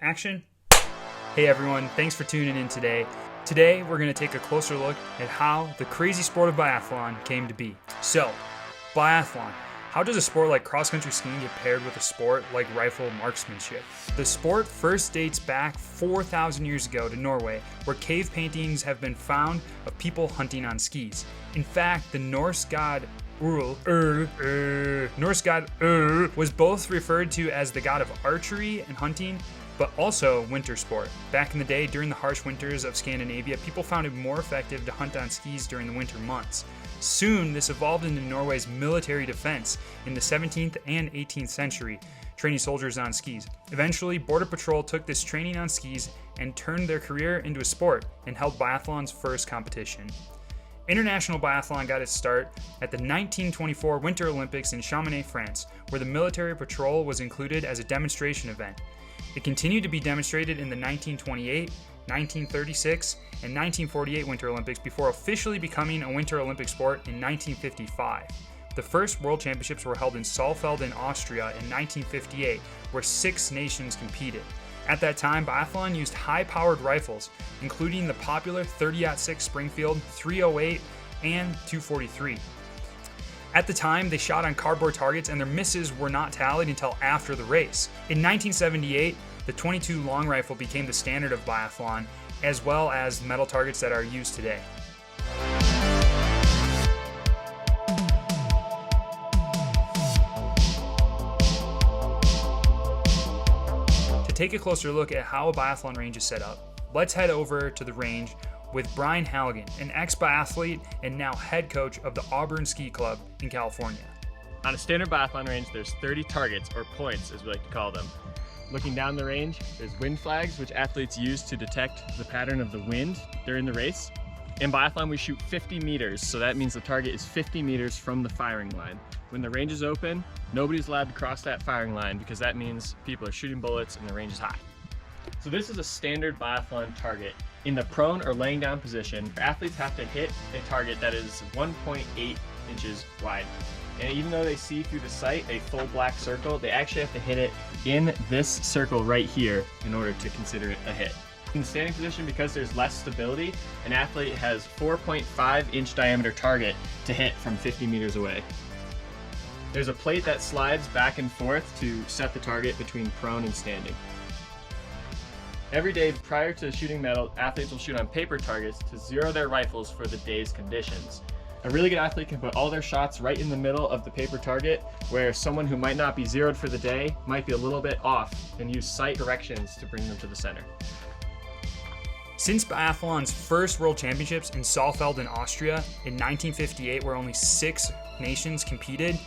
Action. Hey everyone, thanks for tuning in today. Today we're going to take a closer look at how the crazy sport of biathlon came to be. So, biathlon. How does a sport like cross-country skiing get paired with a sport like rifle marksmanship? The sport first dates back 4,000 years ago to Norway, where cave paintings have been found of people hunting on skis. In fact, the Norse god was both referred to as the god of archery and hunting, but also winter sport. Back in the day, during the harsh winters of Scandinavia, people found it more effective to hunt on skis during the winter months. Soon, this evolved into Norway's military defense in the 17th and 18th century, training soldiers on skis. Eventually, Border Patrol took this training on skis and turned their career into a sport and held biathlon's first competition. International biathlon got its start at the 1924 Winter Olympics in Chamonix, France, where the military patrol was included as a demonstration event. It continued to be demonstrated in the 1928, 1936, and 1948 Winter Olympics before officially becoming a Winter Olympic sport in 1955. The first World Championships were held in Saalfeld in Austria in 1958, where 6 nations competed. At that time, biathlon used high-powered rifles, including the popular 30-06 Springfield, 308, and 243. At the time, they shot on cardboard targets and their misses were not tallied until after the race. In 1978, the 22 long rifle became the standard of biathlon, as well as metal targets that are used today. To take a closer look at how a biathlon range is set up, let's head over to the range with Brian Halligan, an ex-biathlete and now head coach of the Auburn Ski Club in California. On a standard biathlon range, there's 30 targets, or points as we like to call them. Looking down the range, there's wind flags, which athletes use to detect the pattern of the wind during the race. In biathlon, we shoot 50 meters, so that means the target is 50 meters from the firing line. When the range is open, nobody's allowed to cross that firing line because that means people are shooting bullets and the range is high. So this is a standard biathlon target. In the prone or laying down position, athletes have to hit a target that is 1.8 inches wide. And even though they see through the sight a full black circle, they actually have to hit it in this circle right here in order to consider it a hit. In the standing position, because there's less stability, an athlete has 4.5 inch diameter target to hit from 50 meters away. There's a plate that slides back and forth to set the target between prone and standing. Every day prior to shooting medal, athletes will shoot on paper targets to zero their rifles for the day's conditions. A really good athlete can put all their shots right in the middle of the paper target, where someone who might not be zeroed for the day might be a little bit off, and use sight corrections to bring them to the center. Since biathlon's first World Championships in Saalfeld in Austria in 1958, where only 6 nations competed,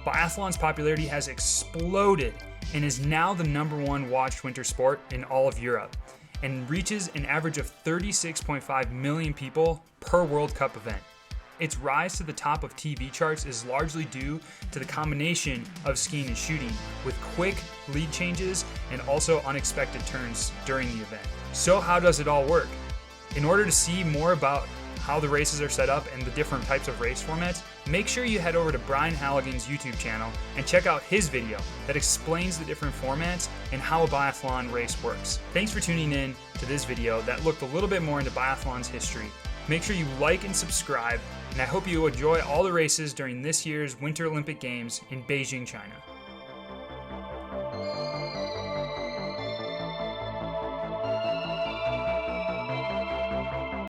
biathlon's popularity has exploded and is now the #1 watched winter sport in all of Europe, and reaches an average of 36.5 million people per World Cup event. Its rise to the top of TV charts is largely due to the combination of skiing and shooting, with quick lead changes and also unexpected turns during the event. So how does it all work? In order to see more about how the races are set up and the different types of race formats, make sure you head over to Brian Halligan's YouTube channel and check out his video that explains the different formats and how a biathlon race works. Thanks for tuning in to this video that looked a little bit more into biathlon's history. Make sure you like and subscribe, and I hope you enjoy all the races during this year's Winter Olympic Games in Beijing, China.